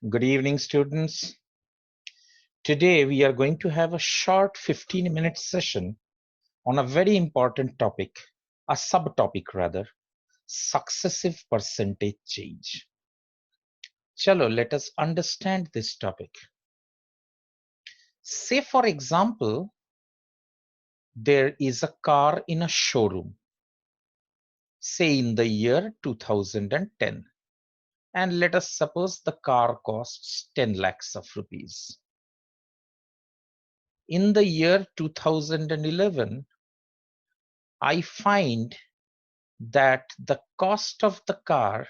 Good evening, students. Today we are going to have a short 15-minute session on a very important topic, a subtopic rather, successive percentage change. Chalo, let us understand this topic. Say, for example, there is a car in a showroom, say in the year 2010, and let us suppose the car costs 10 lakhs of rupees. In the year 2011, I find that the cost of the car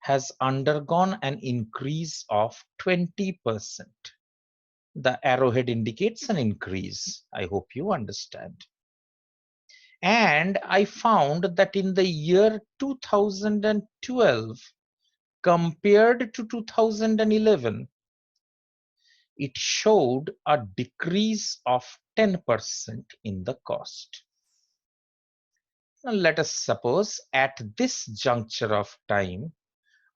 has undergone an increase of 20%. The arrowhead indicates an increase. I hope you understand. And I found that in the year 2012, compared to 2011, it showed a decrease of 10% in the cost. Now, let us suppose at this juncture of time,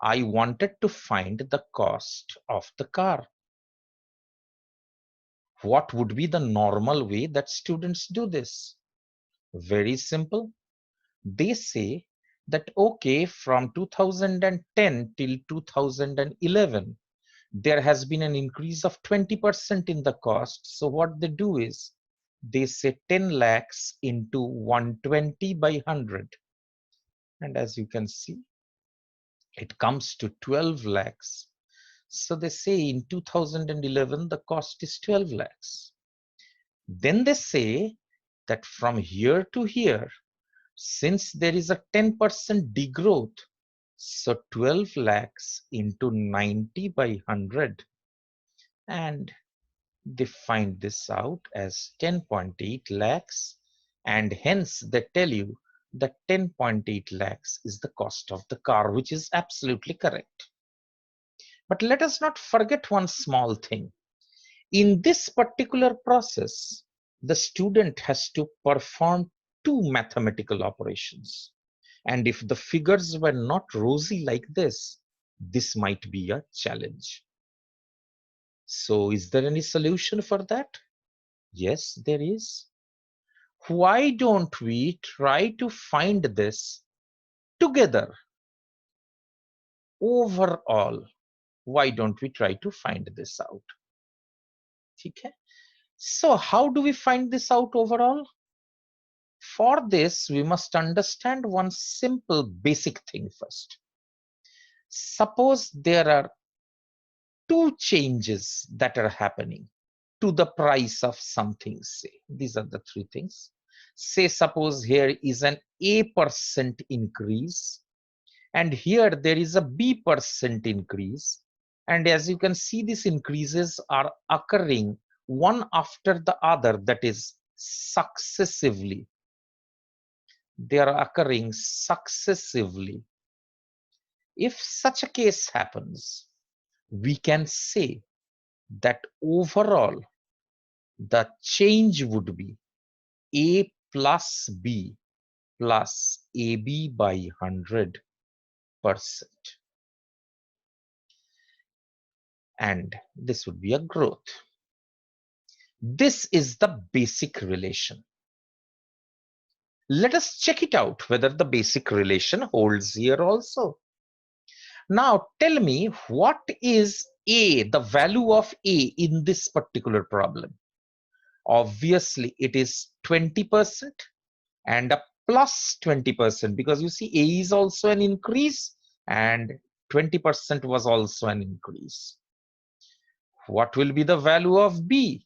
I wanted to find the cost of the car. What would be the normal way that students do this? Very simple. They say that, okay, from 2010 till 2011, there has been an increase of 20% in the cost. So what they do is they say 10 lakhs into 120 by 100. And as you can see, it comes to 12 lakhs. So they say in 2011, the cost is 12 lakhs. Then they say that from here to here, since there is a 10% degrowth, so 12 lakhs into 90 by 100, and they find this out as 10.8 lakhs, and hence they tell you that 10.8 lakhs is the cost of the car, which is absolutely correct. But let us not forget one small thing. In this particular process, the student has to perform two mathematical operations. And if the figures were not rosy like this might be a challenge. So is there any solution for that? Yes, there is. Why don't we try to find this together? Overall, why don't we try to find this out? Okay. So how do we find this out overall? For this, we must understand one simple basic thing first. Suppose there are two changes that are happening to the price of something, say. These are the three things. Say, suppose here is an A% increase, and here there is a B% increase. And as you can see, these increases are occurring one after the other, that is successively. They are occurring successively. If such a case happens, we can say that overall the change would be A plus B plus AB by 100%. And this would be a growth. This is the basic relation. Let us check it out whether the basic relation holds here also. Now tell me, what is A, the value of A in this particular problem? Obviously, it is 20% and a plus 20%, because you see A is also an increase and 20% was also an increase. What will be the value of B?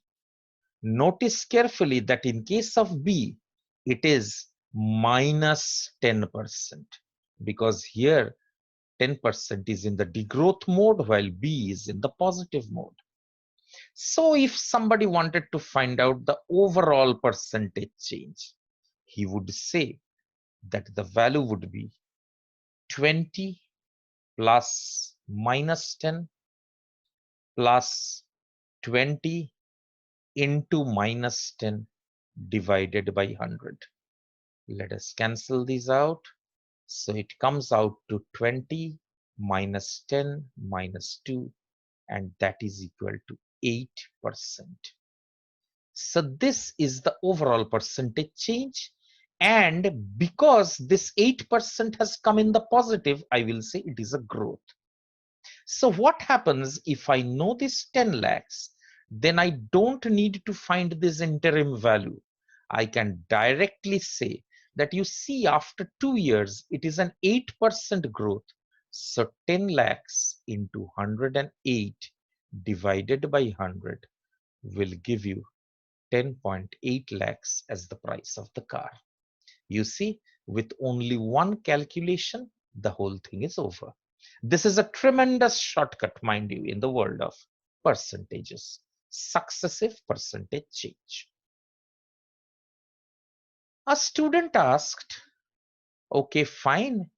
Notice carefully that in case of B, it is minus 10%, because here 10% is in the degrowth mode while B is in the positive mode. So if somebody wanted to find out the overall percentage change, he would say that the value would be 20 plus minus 10 plus 20 into minus 10 divided by 100. Let us cancel these out. So it comes out to 20 minus 10 minus 2, and that is equal to 8%. So this is the overall percentage change. And because this 8% has come in the positive, I will say it is a growth. So what happens if I know this 10 lakhs, then I don't need to find this interim value. I can directly say that you see after 2 years, it is an 8% growth. So 10 lakhs into 108 divided by 100 will give you 10.8 lakhs as the price of the car. You see, with only one calculation, the whole thing is over. This is a tremendous shortcut, mind you, in the world of percentages. Successive percentage change. A student asked, okay, fine.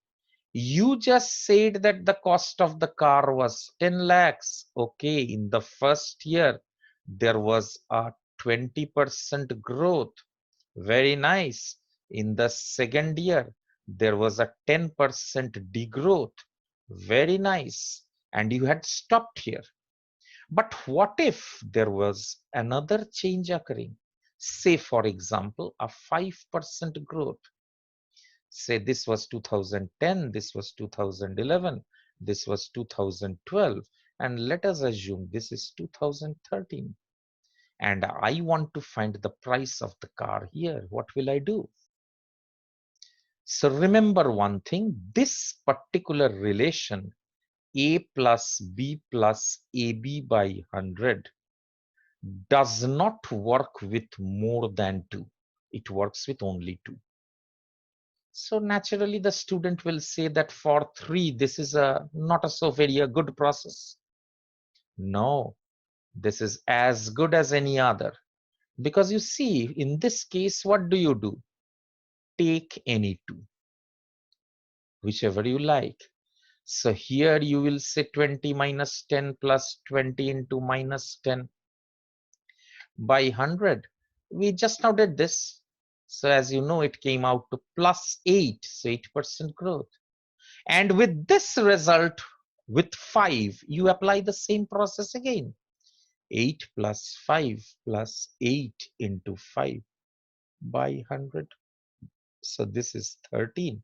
You just said that the cost of the car was 10 lakhs. Okay, in the first year, there was a 20% growth. Very nice. In the second year, there was a 10% degrowth. Very nice. And you had stopped here. But what if there was another change occurring? Say, for example, a 5% growth. Say this was 2010, this was 2011, this was 2012, and let us assume this is 2013. And I want to find the price of the car here. What will I do? So remember one thing, this particular relation A plus B plus AB by 100 does not work with more than 2. It works with only 2. So naturally the student will say that for 3 this is a not a so very a good process. No, this is as good as any other. Because you see, in this case, what do? Take any 2, whichever you like. So here you will say 20 minus 10 plus 20 into minus 10 by 100. We just now did this. So as you know, it came out to plus 8, so 8% growth. And with this result, with 5, you apply the same process again. 8 plus 5 plus 8 into 5 by 100. So this is 13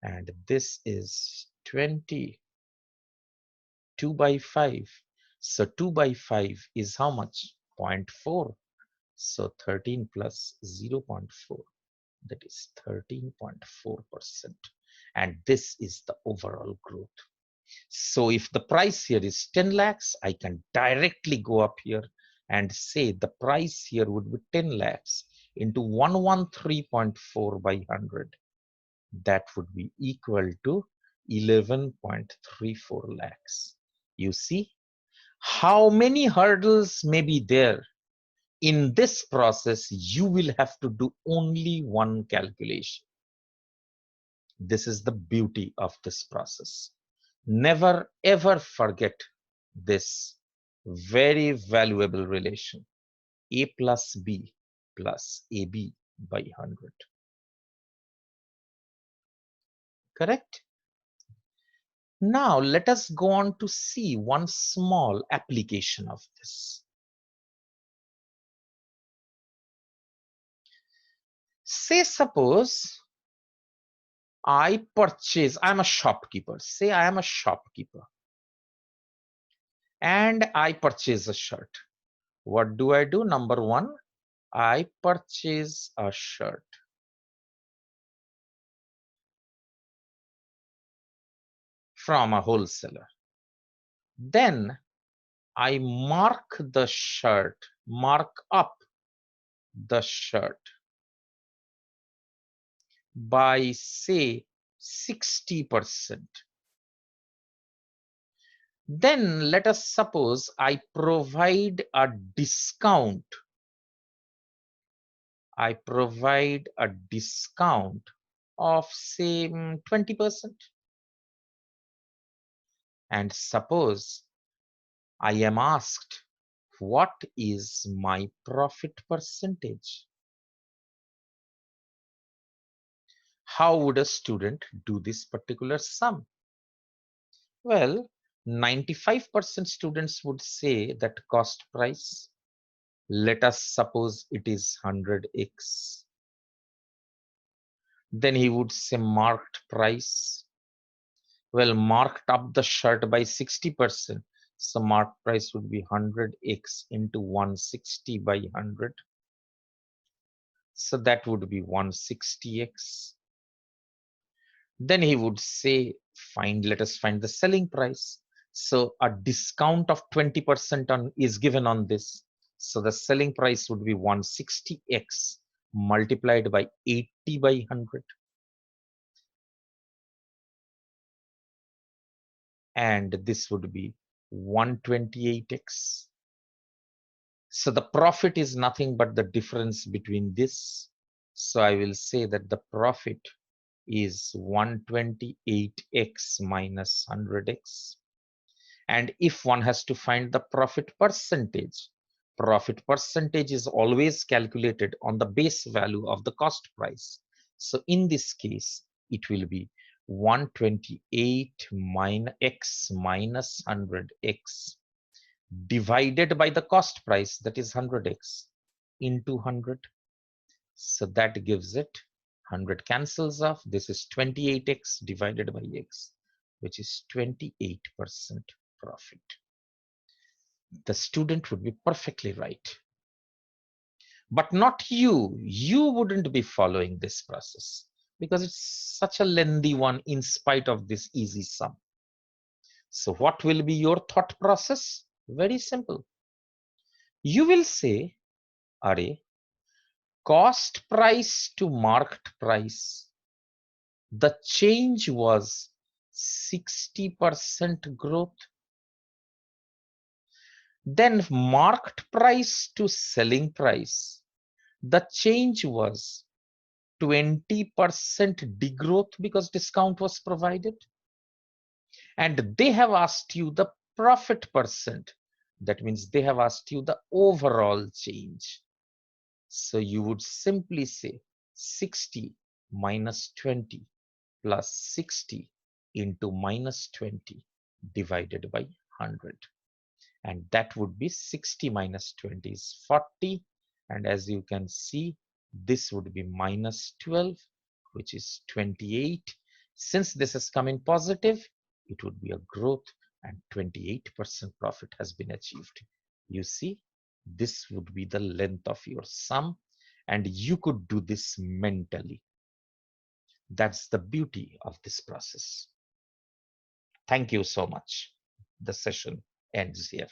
and this is 20. 2 by 5. So 2 by 5 is how much? 0.4. So 13 plus 0.4, that is 13.4%. And this is the overall growth. So if the price here is 10 lakhs, I can directly go up here and say the price here would be 10 lakhs into 113.4 by 100. That would be equal to 11.34 lakhs. You see, how many hurdles may be there? In this process, you will have to do only one calculation. This is the beauty of this process. Never ever forget this very valuable relation, A plus B plus AB by 100. Correct? Now let us go on to see one small application of this. Say suppose I'm a shopkeeper. Say I am a shopkeeper and I purchase a shirt. What do? Number one, I purchase a shirt from a wholesaler. Then I mark up the shirt by say 60%. Then let us suppose I provide a discount. I provide a discount of say 20%. And suppose I am asked, what is my profit percentage? How would a student do this particular sum? Well, 95% students would say that cost price, let us suppose it is 100x. Then he would say marked price. Well, marked up the shirt by 60%. So marked price would be 100x into 160 by 100. So that would be 160x. Then he would say, let us find the selling price. So a discount of 20% on is given on this. So the selling price would be 160x multiplied by 80 by 100. And this would be 128x. So the profit is nothing but the difference between this. So I will say that the profit is 128x minus 100x. And if one has to find the profit percentage is always calculated on the base value of the cost price. So in this case, it will be 128 minus x minus 100x divided by the cost price, that is 100x, into 100. So that gives it 100 cancels off. This is 28x divided by x, which is 28% profit. The student would be perfectly right. But not you. You wouldn't be following this process because it's such a lengthy one in spite of this easy sum. So what will be your thought process? Very simple. You will say, Array, cost price to marked price, the change was 60% growth. Then marked price to selling price, the change was 20% degrowth because discount was provided. And they have asked you the profit percent. That means they have asked you the overall change. So you would simply say 60 minus 20 plus 60 into minus 20 divided by 100. And that would be 60 minus 20 is 40. And as you can see, this would be minus 12, which is 28. Since this is coming positive, it would be a growth and 28% profit has been achieved. You see, this would be the length of your sum, and you could do this mentally. That's the beauty of this process. Thank you so much. The session ends here.